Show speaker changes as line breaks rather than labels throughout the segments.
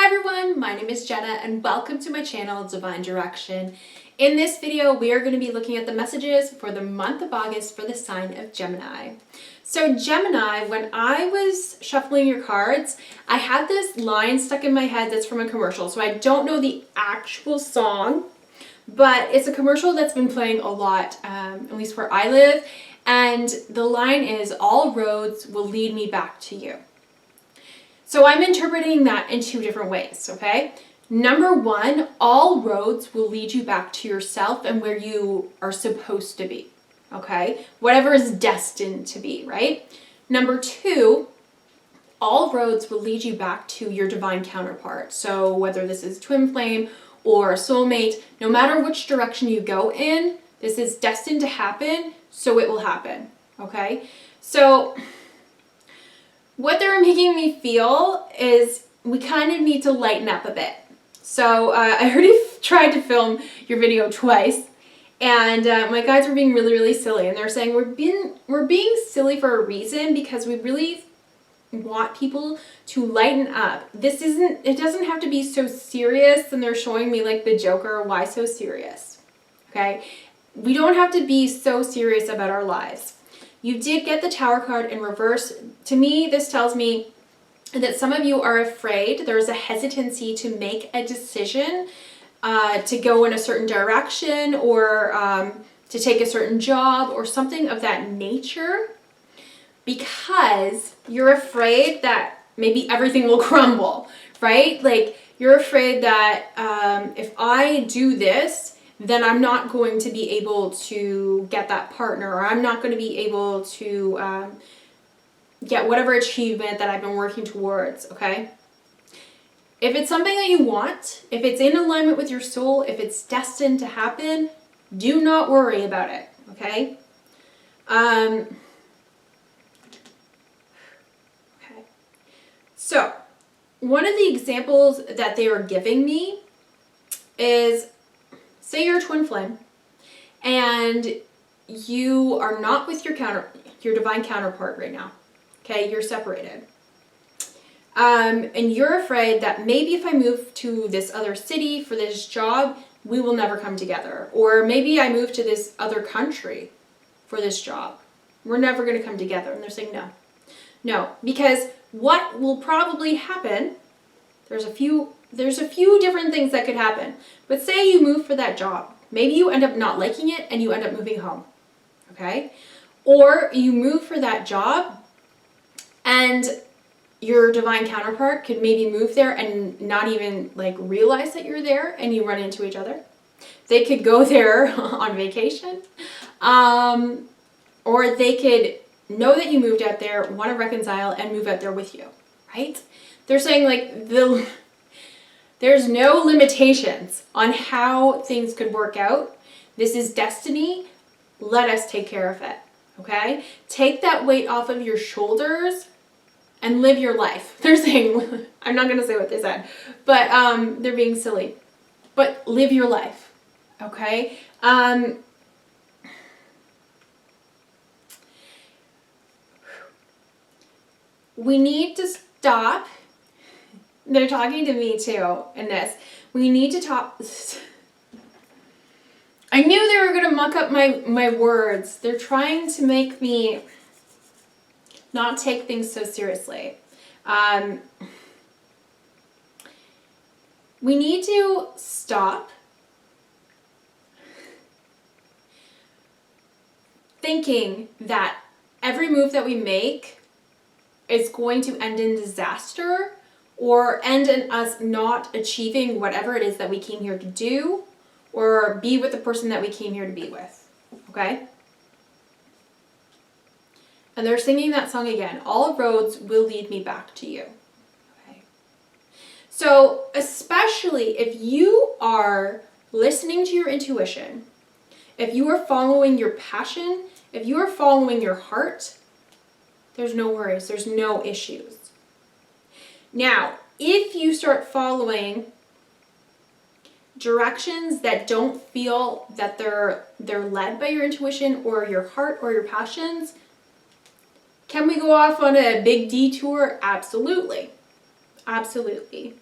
Hi everyone, my name is Jenna and welcome to my channel, Divine Direction. In this video, we are going to be looking at the messages for the month of August for the sign of Gemini. So Gemini, when I was shuffling your cards, I had this line stuck in my head that's from a commercial. So I don't know the actual song, but it's a commercial that's been playing a lot, at least where I live. And the line is, "All roads will lead me back to you." So I'm interpreting that in two different ways, okay? Number one, all roads will lead you back to yourself and where you are supposed to be, okay? Whatever is destined to be, right? Number two, all roads will lead you back to your divine counterpart. So whether this is twin flame or a soulmate, no matter which direction you go in, this is destined to happen, so it will happen, okay? So what they're making me feel is we kind of need to lighten up a bit. So I already tried to film your video twice, and my guides were being really silly, and they're saying we're being silly for a reason because we really want people to lighten up. It doesn't have to be so serious, and they're showing me like the Joker, why so serious? Okay? We don't have to be so serious about our lives. You did get the Tower card in reverse. To me, this tells me that some of you are afraid. There's a hesitancy to make a decision to go in a certain direction or to take a certain job or something of that nature because you're afraid that maybe everything will crumble, right? Like you're afraid that if I do this, then I'm not going to be able to get that partner, or I'm not going to be able to get whatever achievement that I've been working towards, okay? If it's something that you want, if it's in alignment with your soul, if it's destined to happen, do not worry about it, okay? Okay. So, one of the examples that they are giving me is, say you're a twin flame and you are not with your divine counterpart right now. Okay, you're separated. And you're afraid that maybe if I move to this other city for this job, we will never come together. Or maybe I move to this other country for this job. We're never going to come together. And they're saying no. No, because what will probably happen, there's a few different things that could happen. But say you move for that job. Maybe you end up not liking it and you end up moving home. Okay? Or you move for that job and your divine counterpart could maybe move there and not even like realize that you're there and you run into each other. They could go there on vacation. Or they could know that you moved out there, want to reconcile and move out there with you. Right? They're saying like there's no limitations on how things could work out. This is destiny. Let us take care of it. Okay? Take that weight off of your shoulders and live your life. They're saying, I'm not going to say what they said, but they're being silly. But live your life. Okay? We need to stop. They're talking to me too in this. We need to talk. I knew they were going to muck up my words. They're trying to make me not take things so seriously. We need to stop thinking that every move that we make is going to end in disaster or end in us not achieving whatever it is that we came here to do or be with the person that we came here to be with, okay? And they're singing that song again, "All roads will lead me back to you," okay? So especially if you are listening to your intuition, if you are following your passion, if you are following your heart, there's no worries, there's no issues. Now, if you start following directions that don't feel that they're led by your intuition or your heart or your passions, can we go off on a big detour? Absolutely. Absolutely.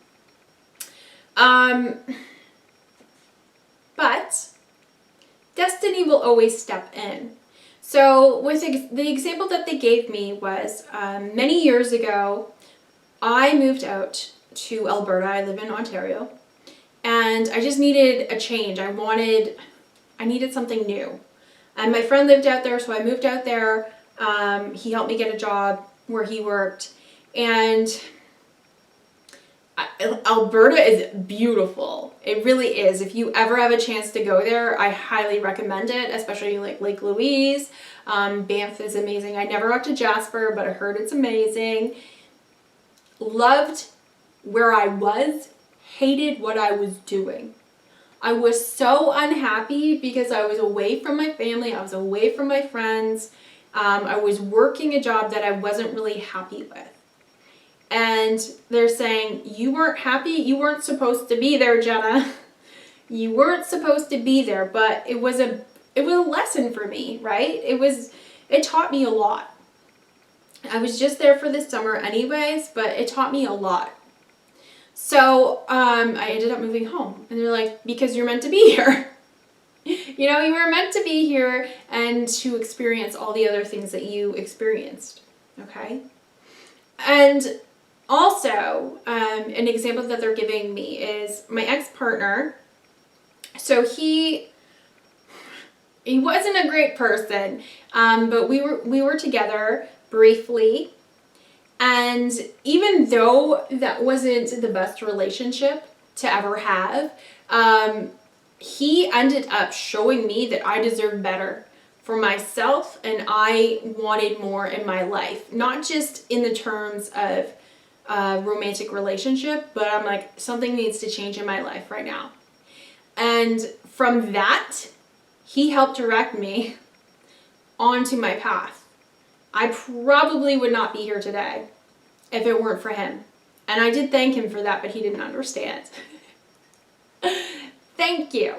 But destiny will always step in. So with the example that they gave me was many years ago, I moved out to Alberta. I live in Ontario. And I just needed a change. I needed something new. And my friend lived out there, so I moved out there. He helped me get a job where he worked. And Alberta is beautiful. It really is. If you ever have a chance to go there, I highly recommend it, especially like Lake Louise. Banff is amazing. I never got to Jasper, but I heard it's amazing. Loved where I was, hated what I was doing. I was so unhappy because I was away from my family. I was away from my friends. I was working a job that I wasn't really happy with. And they're saying, you weren't happy, you weren't supposed to be there, Jenna. You weren't supposed to be there, but it was a lesson for me, right? It taught me a lot. I was just there for the summer anyways, but it taught me a lot. So I ended up moving home. And they're like, because you're meant to be here. You know, you were meant to be here and to experience all the other things that you experienced. Okay? And also, an example that they're giving me is my ex-partner. So he wasn't a great person, but we were together briefly. And even though that wasn't the best relationship to ever have, he ended up showing me that I deserve better for myself and I wanted more in my life. Not just in the terms of a romantic relationship, but I'm like, something needs to change in my life right now. And from that, he helped direct me onto my path. I probably would not be here today if it weren't for him. And I did thank him for that, but he didn't understand. Thank you.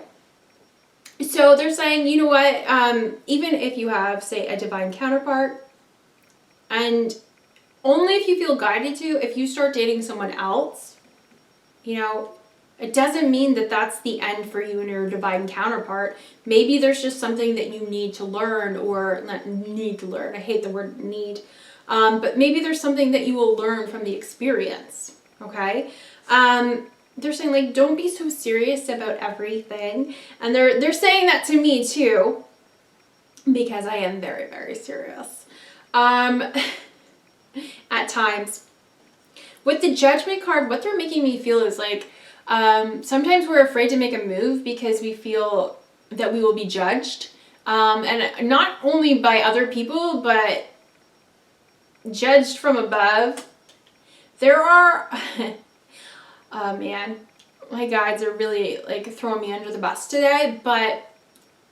So they're saying, you know what, even if you have, say, a divine counterpart, and only if you feel guided to, if you start dating someone else, you know, it doesn't mean that that's the end for you and your divine counterpart. Maybe there's just something that you need to learn, or not need to learn. I hate the word need. But maybe there's something that you will learn from the experience. Okay? They're saying, like, don't be so serious about everything. And they're saying that to me too, because I am very, very serious. At times. With the Judgment card, what they're making me feel is like, sometimes we're afraid to make a move because we feel that we will be judged. And not only by other people, but judged from above. There are, oh man, my guides are really like throwing me under the bus today, but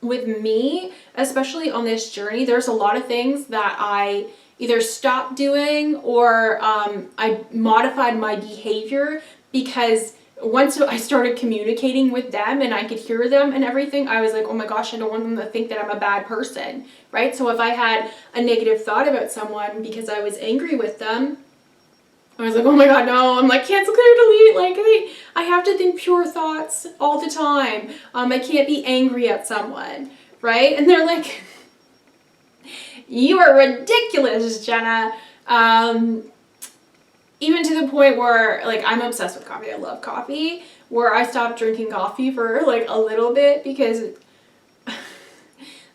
with me, especially on this journey, there's a lot of things that I either stopped doing or I modified my behavior, because once I started communicating with them and I could hear them and everything, I was like, oh my gosh, I don't want them to think that I'm a bad person, right? So if I had a negative thought about someone because I was angry with them, I was like, oh my god, no, I'm like, cancel, clear, delete, like, I have to think pure thoughts all the time. I can't be angry at someone, right? And they're like, you are ridiculous, Jenna. Even to the point where, like, I'm obsessed with coffee. I love coffee. Where I stopped drinking coffee for, like, a little bit because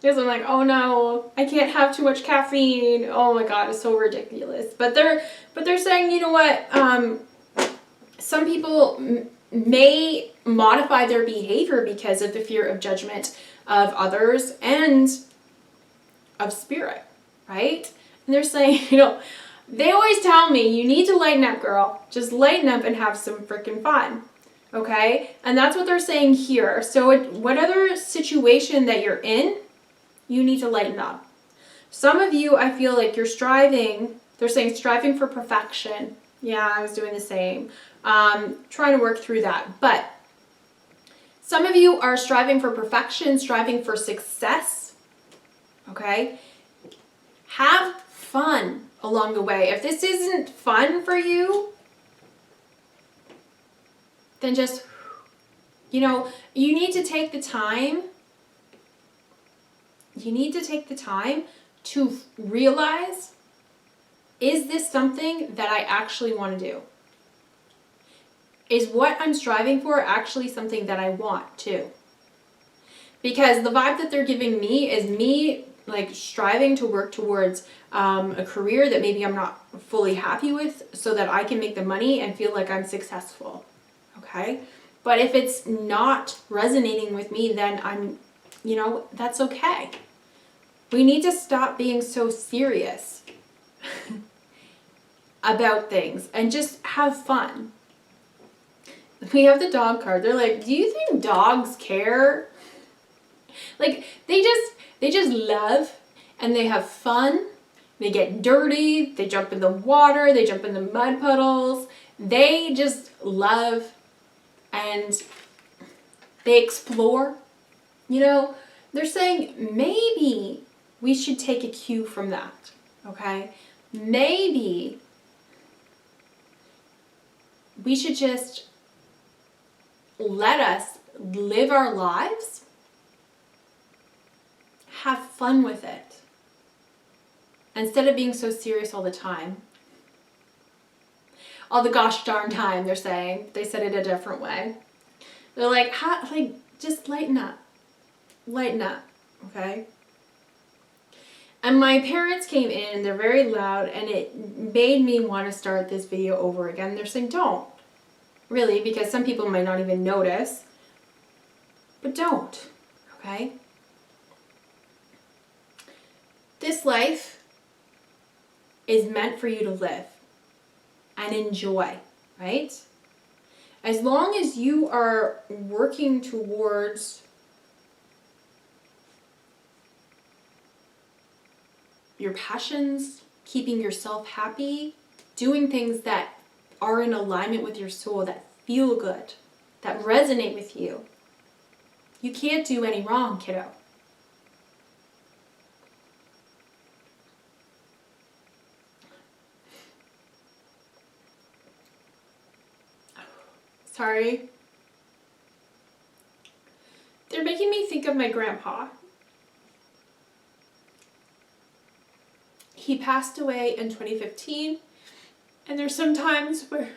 I'm like, oh no, I can't have too much caffeine. Oh my god, it's so ridiculous. But they're saying, you know what? Some people may modify their behavior because of the fear of judgment of others and of spirit, right? And they're saying, you know, they always tell me, you need to lighten up, girl. Just lighten up and have some freaking fun. Okay? And that's what they're saying here. So whatever situation that you're in, you need to lighten up. Some of you, I feel like you're striving. They're saying striving for perfection. Yeah, I was doing the same. Trying to work through that. But some of you are striving for perfection, striving for success. Okay? Have fun along the way. If this isn't fun for you, then just You know, you need to take the time. You need to take the time to realize, is this something that I actually want to do? Is what I'm striving for actually something that I want too? Because the vibe that they're giving me is me like striving to work towards a career that maybe I'm not fully happy with so that I can make the money and feel like I'm successful. Okay? But if it's not resonating with me, then I'm, that's okay. We need to stop being so serious about things and just have fun. We have the dog card. They're like, do you think dogs care? Like, they just love and they have fun. They get dirty. They jump in the water. They jump in the mud puddles. They just love and they explore. They're saying maybe we should take a cue from that, okay? Maybe we should just let us live our lives, have fun with it, instead of being so serious all the time. All the gosh darn time, they're saying. They said it a different way. They're like, just lighten up. Lighten up, okay? And my parents came in and they're very loud and it made me want to start this video over again. They're saying, don't. Really, because some people might not even notice. But don't, okay? This life is meant for you to live and enjoy, right? As long as you are working towards your passions, keeping yourself happy, doing things that are in alignment with your soul, that feel good, that resonate with you, you can't do any wrong, kiddo. Sorry. They're making me think of my grandpa. He passed away in 2015, and there's some times where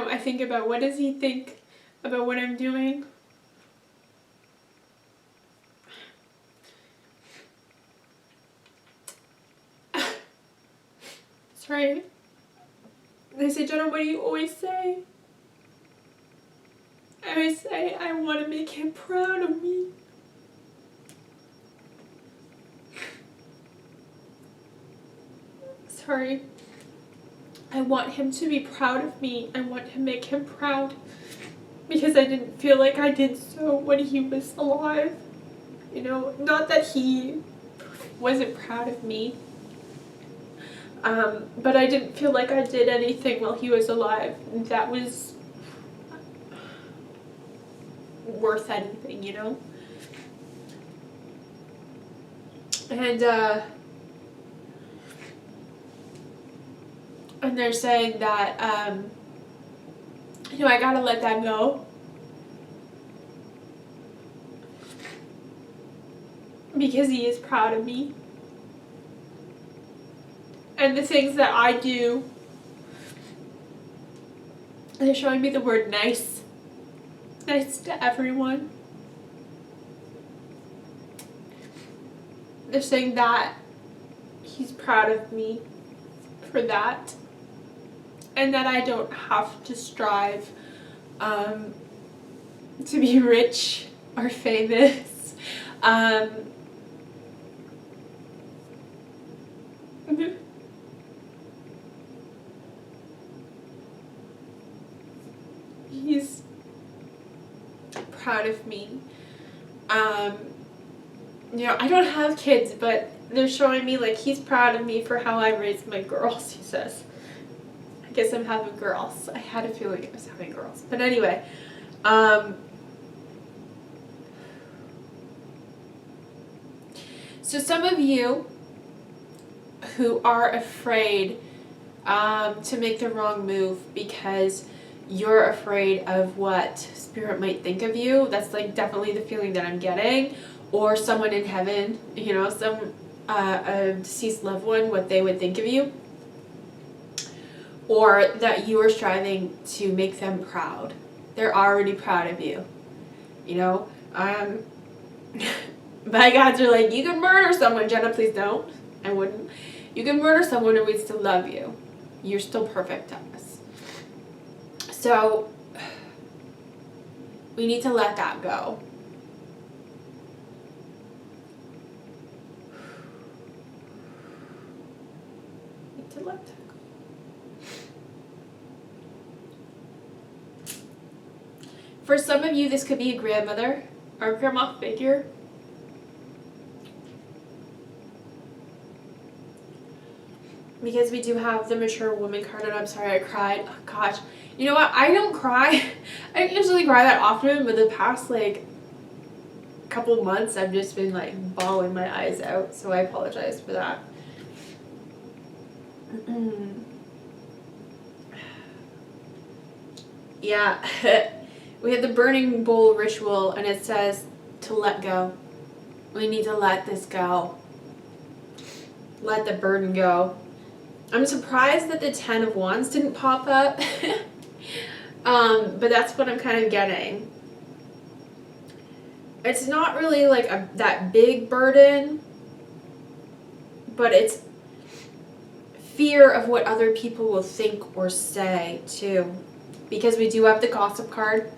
I think about what does he think about what I'm doing. Sorry. They say, Jenna, what do you always say? I always say, I want to make him proud of me. Sorry. I want him to be proud of me. I want to make him proud because I didn't feel like I did so when he was alive. Not that he wasn't proud of me, but I didn't feel like I did anything while he was alive that was worth anything, And they're saying that, I gotta let that go. Because he is proud of me. And the things that I do, they're showing me the word nice. Nice to everyone. They're saying that he's proud of me for that. And that I don't have to strive to be rich or famous. He's proud of me. I don't have kids, but they're showing me like he's proud of me for how I raised my girls, he says. I guess I'm having girls. I had a feeling I was having girls. But anyway, so some of you who are afraid to make the wrong move because you're afraid of what spirit might think of you. That's like definitely the feeling that I'm getting. Or someone in heaven, you know, some a deceased loved one, what they would think of you. Or that you are striving to make them proud. They're already proud of you. You know, my gods are like, you can murder someone. Jenna, please don't. I wouldn't. You can murder someone and we'd still love you. You're still perfect to us. So we need to let that go. Need to let that go. For some of you, this could be a grandmother or a grandma figure. Because we do have the mature woman card, and I'm sorry I cried. Oh, gosh. You know what? I don't cry. I don't usually cry that often, but the past, like, couple months, I've just been, like, bawling my eyes out. So I apologize for that. Yeah. We have the burning bowl ritual, and it says to let go. We need to let this go. Let the burden go. I'm surprised that the 10 of Wands didn't pop up. But that's what I'm kind of getting. It's not really like that big burden, but it's fear of what other people will think or say too. Because we do have the gossip card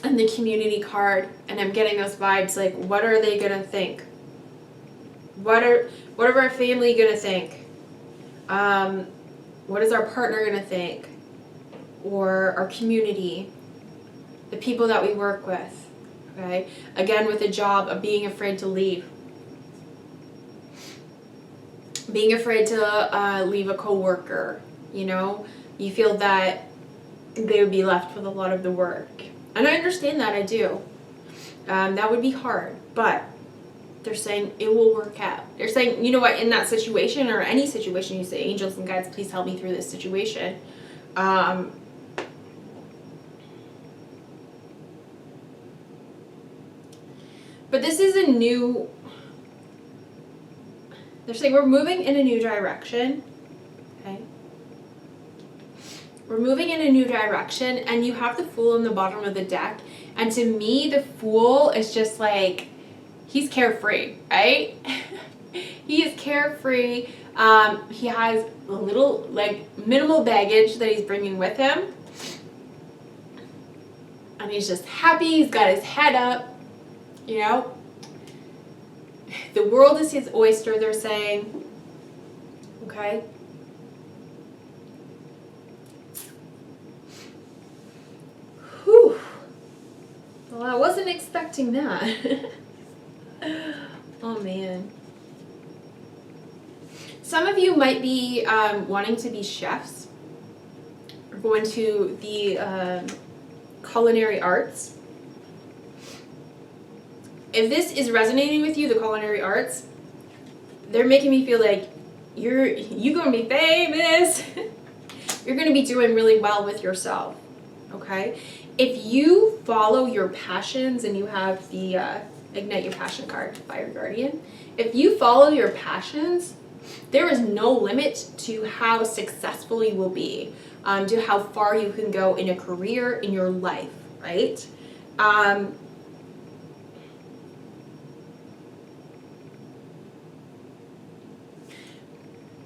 and the community card, and I'm getting those vibes like, what are they gonna think? What are our family gonna think? What is our partner gonna think? Or our community, the people that we work with, okay? Again, with the job of being afraid to leave. Being afraid to leave a coworker, you know? You feel that they would be left with a lot of the work. And I understand that, I do. That would be hard, but they're saying it will work out. They're saying, you know what, in that situation or any situation, you say, angels and guides, please help me through this situation. But this is a new, they're saying we're moving in a new direction, okay? We're moving in a new direction, and you have the Fool in the bottom of the deck, and to me, the Fool is just like, he's carefree, right? He is carefree. He has a little, like, minimal baggage that he's bringing with him. And he's just happy. He's got his head up, you know. The world is his oyster, they're saying. Okay? Whew. Well, I wasn't expecting that. Oh man. Some of you might be wanting to be chefs or go into the culinary arts. If this is resonating with you, the culinary arts, they're making me feel like you're gonna be famous. You're gonna be doing really well with yourself. Okay? If you follow your passions, and you have the Ignite Your Passion card, Fire Guardian. If you follow your passions, there is no limit to how successful you will be, to how far you can go in a career, in your life, right?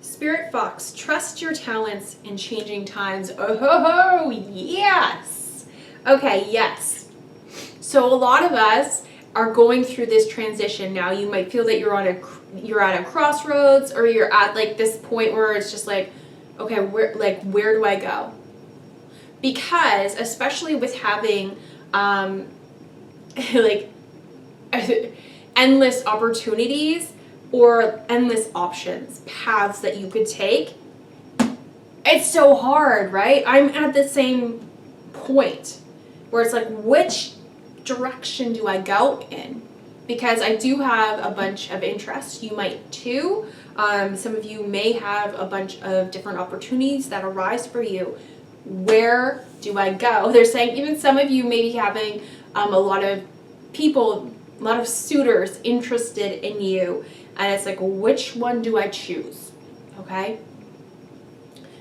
Spirit Fox, trust your talents in changing times. Oh, ho, ho, yes. Okay, yes. So a lot of us are going through this transition now. You might feel that you're at a crossroads, or you're at like this point where it's just like, okay, where do I go? Because especially with having like endless opportunities or endless options, paths that you could take, it's so hard, right? I'm at the same point where it's like, which direction do I go in? because I do have a bunch of interests. You might too. Some of you may have a bunch of different opportunities that arise for you. Where do I go? They're saying even some of you may be having a lot of people, a lot of suitors interested in you. And it's like, which one do I choose? Okay?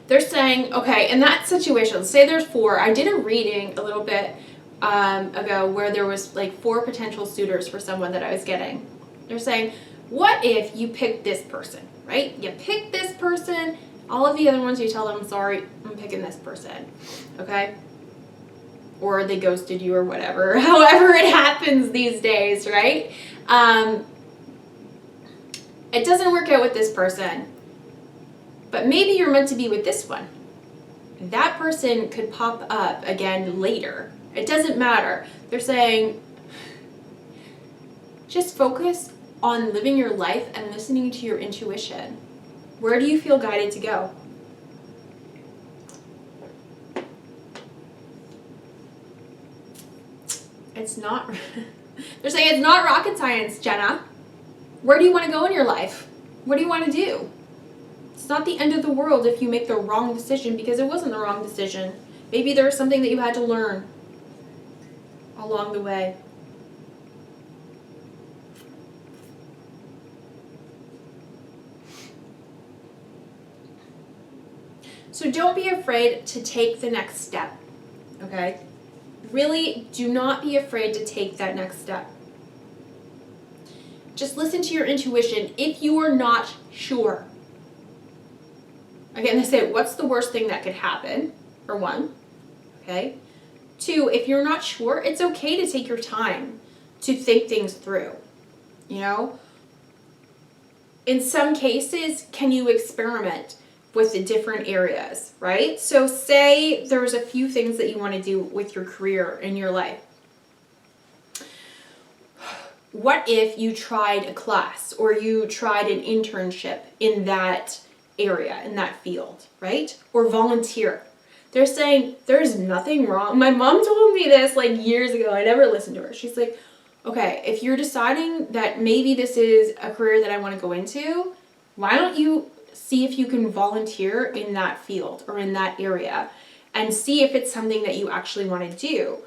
They're saying, okay, in that situation, say there's 4. I did a reading a little bit ago where there was like 4 potential suitors for someone that I was getting. They're saying, what if you pick this person, right? You pick this person, all of the other ones you tell them, I'm sorry, I'm picking this person, okay? Or they ghosted you or whatever, however it happens these days, right? It doesn't work out with this person, but maybe you're meant to be with this one. That person could pop up again later. It doesn't matter. They're saying, just focus on living your life and listening to your intuition. Where do you feel guided to go? It's not, they're saying it's not rocket science, Jenna. Where do you want to go in your life? What do you want to do? It's not the end of the world if you make the wrong decision, because it wasn't the wrong decision. Maybe there was something that you had to learn along the way. So don't be afraid to take the next step, okay? Really, do not be afraid to take that next step. Just listen to your intuition if you are not sure. Again, they say, what's the worst thing that could happen? For 1, okay? 2, if you're not sure, it's okay to take your time to think things through, you know? In some cases, can you experiment with the different areas, right? So say there's a few things that you want to do with your career in your life. What if you tried a class or you tried an internship in that area, in that field, right? Or volunteer. They're saying there's nothing wrong. My mom told me this like years ago. I never listened to her. She's like, okay, if you're deciding that maybe this is a career that I want to go into, why don't you see if you can volunteer in that field or in that area and see if it's something that you actually want to do.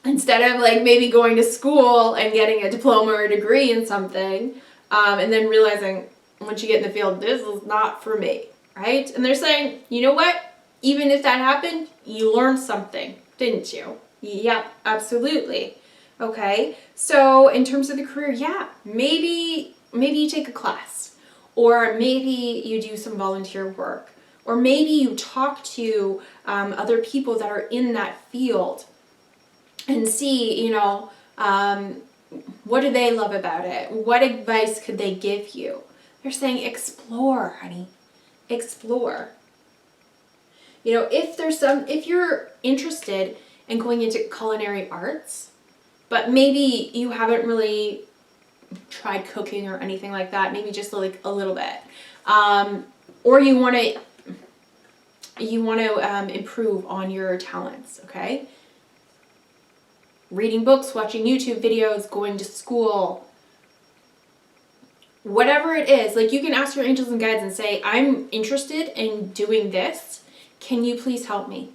Instead of like maybe going to school and getting a diploma or a degree in something and then realizing once you get in the field, this is not for me, right? And they're saying, you know what? Even if that happened, you learned something, didn't you? Yep, absolutely. Okay, so in terms of the career, yeah, maybe you take a class, or maybe you do some volunteer work, or maybe you talk to other people that are in that field and see, you know, what do they love about it? What advice could they give you? They're saying explore, honey, explore. You know, if you're interested in going into culinary arts, but maybe you haven't really tried cooking or anything like that, maybe just like a little bit, or you want to improve on your talents, okay? Reading books, watching YouTube videos, going to school, whatever it is, like you can ask your angels and guides and say, I'm interested in doing this. Can you please help me?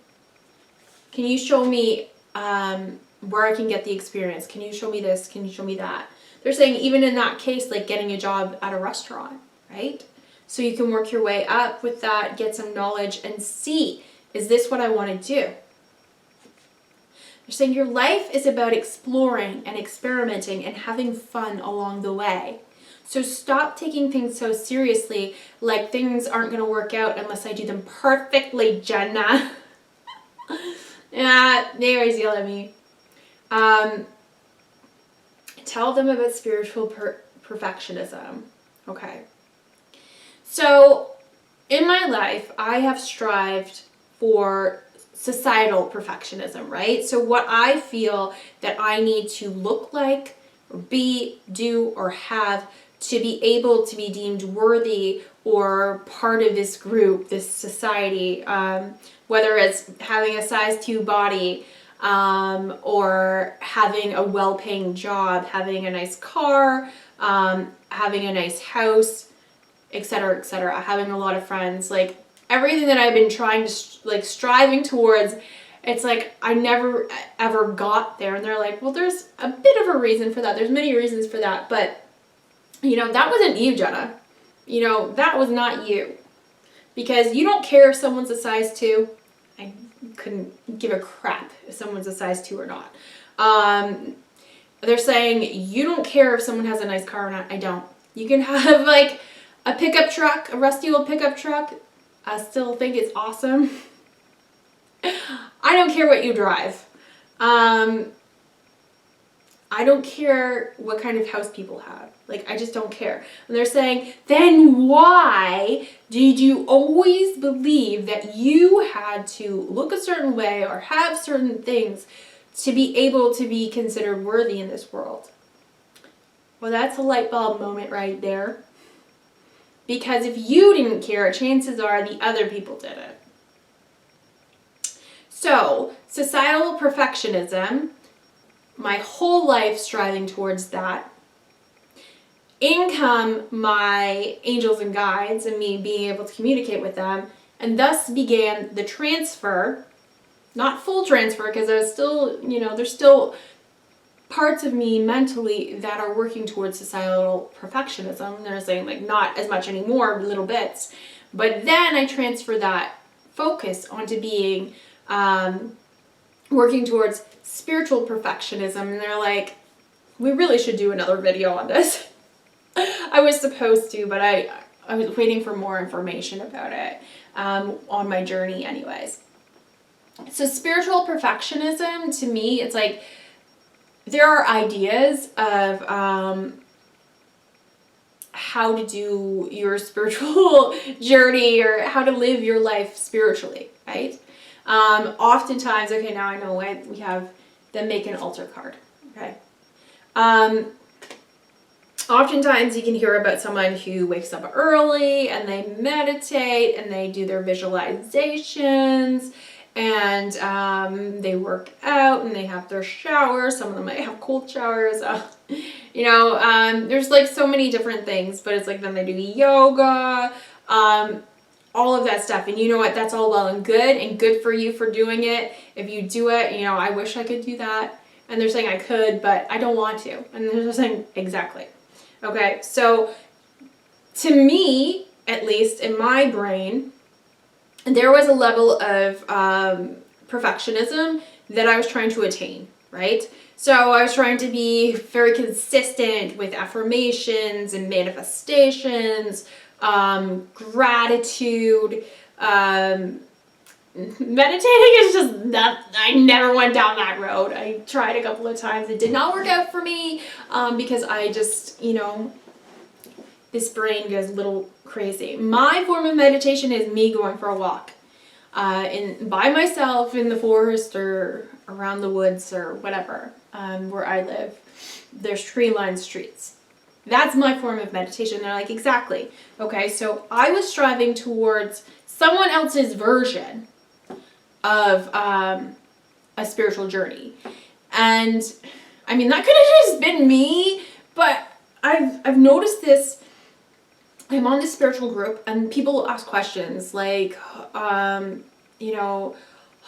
Can you show me where I can get the experience? Can you show me this? Can you show me that? They're saying even in that case, like getting a job at a restaurant, right? So you can work your way up with that, get some knowledge and see, is this what I want to do? They're saying your life is about exploring and experimenting and having fun along the way. So stop taking things so seriously, like things aren't going to work out unless I do them perfectly, Jenna. Yeah, they always yell at me. Tell them about spiritual perfectionism. Okay. So in my life, I have strived for societal perfectionism, right? So what I feel that I need to look like, or be, do, or have to be able to be deemed worthy or part of this group, this society, whether it's having a size 2 body, or having a well-paying job, having a nice car, having a nice house, etc., having a lot of friends, like everything that I've been trying to striving towards. It's like I never ever got there. And they're like, well, there's a bit of a reason for that. There's many reasons for that. But, that wasn't you, Jenna. That was not you. Because you don't care if someone's a size 2. I couldn't give a crap if someone's a size 2 or not. They're saying you don't care if someone has a nice car or not. I don't. You can have like a pickup truck, a rusty old pickup truck. I still think it's awesome. I don't care what you drive. I don't care what kind of house people have. Like, I just don't care. And they're saying, then why did you always believe that you had to look a certain way or have certain things to be able to be considered worthy in this world? Well, that's a light bulb moment right there. Because if you didn't care, chances are the other people did it. So, societal perfectionism, my whole life striving towards that. In come my angels and guides and me being able to communicate with them, and thus began the transfer, not full transfer, because I was still, there's still parts of me mentally that are working towards societal perfectionism. They're saying like not as much anymore, little bits. But then I transfer that focus onto being working towards spiritual perfectionism, and they're like, we really should do another video on this. I was supposed to, but I was waiting for more information about it on my journey anyways. So spiritual perfectionism, to me, it's like there are ideas of how to do your spiritual journey or how to live your life spiritually, right? Oftentimes, okay, now I know why we have them make an altar card, okay? Oftentimes you can hear about someone who wakes up early and they meditate and they do their visualizations and they work out and they have their showers. Some of them might have cold showers. There's like so many different things, but it's like then they do yoga, all of that stuff. And you know what? That's all well and good for you for doing it. If you do it, I wish I could do that. And they're saying I could, but I don't want to. And they're saying, exactly. Okay, so to me, at least in my brain, there was a level of perfectionism that I was trying to attain, right? So I was trying to be very consistent with affirmations and manifestations, gratitude, meditating is just not, I never went down that road. I tried a couple of times. It did not work out for me because I just, this brain goes a little crazy. My form of meditation is me going for a walk by myself in the forest or around the woods or whatever, where I live. There's tree-lined streets. That's my form of meditation. They're like, exactly. Okay, so I was striving towards someone else's version of a spiritual journey. And I mean, that could have just been me, but I've noticed this. I'm on this spiritual group and people ask questions like, oh,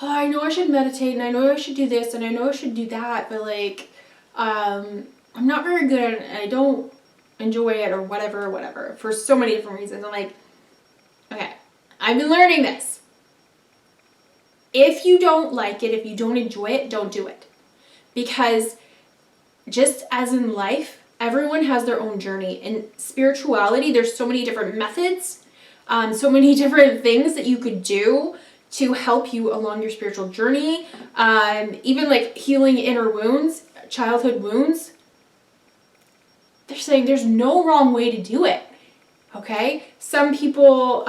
I know I should meditate and I know I should do this and I know I should do that, but like, I'm not very good at it and I don't enjoy it or whatever, for so many different reasons. I'm like, okay, I've been learning this. If you don't like it, if you don't enjoy it, don't do it. Because just as in life, everyone has their own journey. In spirituality, there's so many different methods, so many different things that you could do to help you along your spiritual journey. Even like healing inner wounds, childhood wounds. They're saying there's no wrong way to do it. Okay? Some people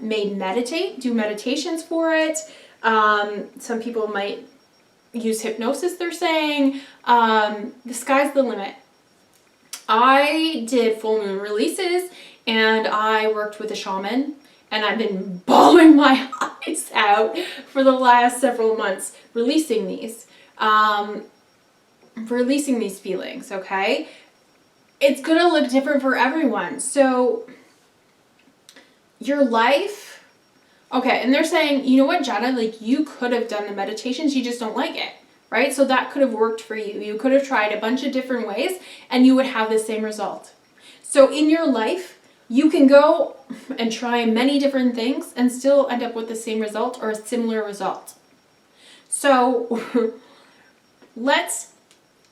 may meditate, do meditations for it. Some people might use hypnosis, they're saying. The sky's the limit. I did full moon releases and I worked with a shaman and I've been bawling my eyes out for the last several months releasing these. releasing these feelings, okay? It's gonna look different for everyone. So your life, okay, and they're saying, you know what, Jenna, like you could have done the meditations, you just don't like it, right? So that could have worked for you. You could have tried a bunch of different ways and you would have the same result. So in your life, you can go and try many different things and still end up with the same result or a similar result. So let's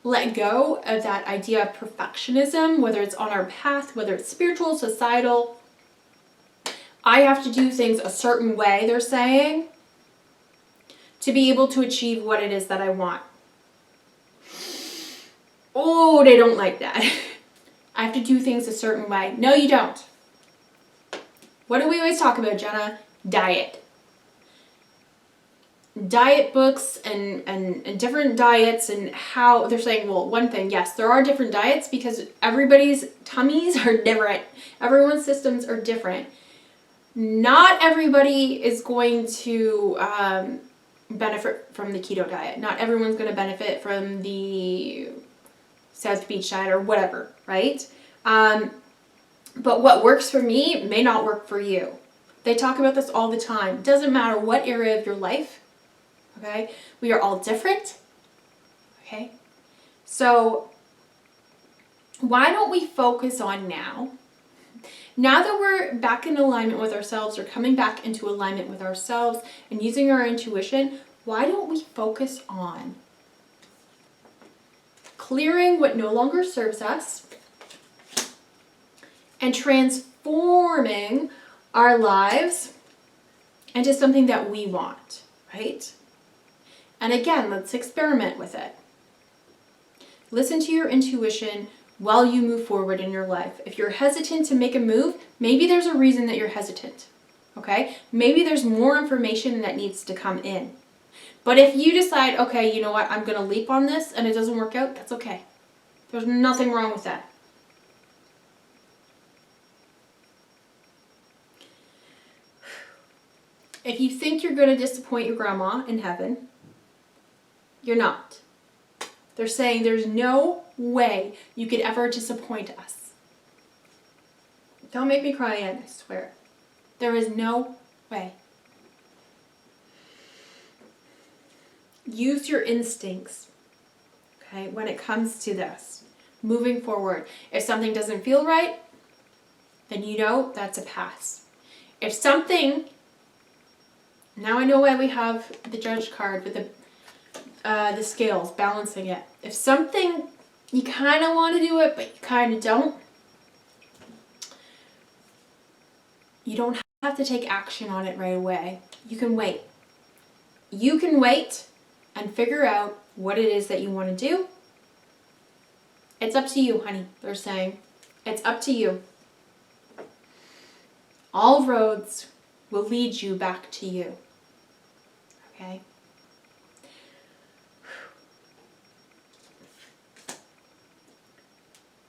let go of that idea of perfectionism, whether it's on our path, whether it's spiritual, societal. I have to do things a certain way, they're saying, to be able to achieve what it is that I want. Oh, they don't like that. I have to do things a certain way. No, you don't. What do we always talk about, Jenna? Diet. Diet books and different diets and how they're saying, well, one thing, yes, there are different diets because everybody's tummies are different. Everyone's systems are different. Not everybody is going to benefit from the keto diet. Not everyone's going to benefit from the South Beach diet or whatever, right? But what works for me may not work for you. They talk about this all the time. It doesn't matter what area of your life, okay? We are all different, okay? So why don't we focus on now that we're back in alignment with ourselves or coming back into alignment with ourselves and using our intuition, why don't we focus on clearing what no longer serves us and transforming our lives into something that we want, right? And again, let's experiment with it. Listen to your intuition while you move forward in your life. If you're hesitant to make a move, maybe there's a reason that you're hesitant, okay? Maybe there's more information that needs to come in. But if you decide, okay, you know what, I'm going to leap on this and it doesn't work out, that's okay. There's nothing wrong with that. If you think you're going to disappoint your grandma in heaven, you're not. They're saying there's no way you could ever disappoint us. Don't make me cry again, I swear. There is no way. Use your instincts, okay, when it comes to this. Moving forward. If something doesn't feel right, then you know that's a pass. If something, now I know why we have the judge card with the scales, balancing it. If something, you kind of want to do it, but you kind of don't, you don't have to take action on it right away. You can wait. You can wait and figure out what it is that you want to do. It's up to you, honey, they're saying. It's up to you. All roads will lead you back to you. Okay?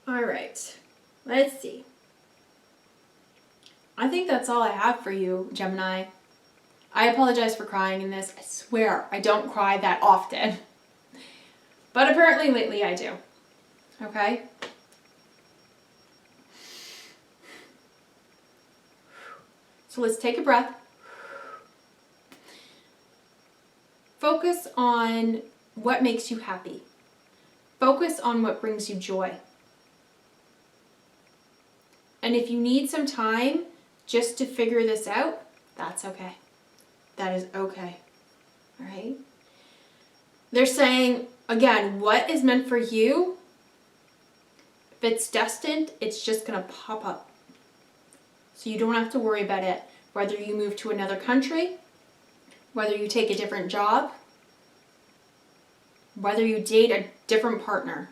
All right, let's see. I think that's all I have for you, Gemini. I apologize for crying in this. I swear I don't cry that often. But apparently lately I do. Okay? So let's take a breath. Focus on what makes you happy. Focus on what brings you joy. And if you need some time just to figure this out, that's okay. That is okay. All right? They're saying, again, what is meant for you, if it's destined, it's just going to pop up. So you don't have to worry about it. Whether you move to another country, whether you take a different job, whether you date a different partner,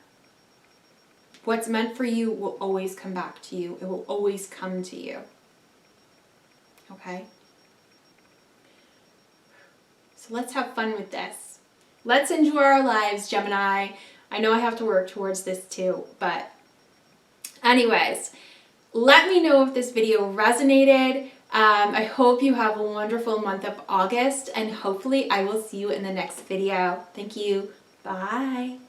what's meant for you will always come back to you. It will always come to you. Okay? So let's have fun with this. Let's enjoy our lives, Gemini. I know I have to work towards this too, but anyways, let me know if this video resonated. I hope you have a wonderful month of August, and hopefully I will see you in the next video. Thank you. Bye.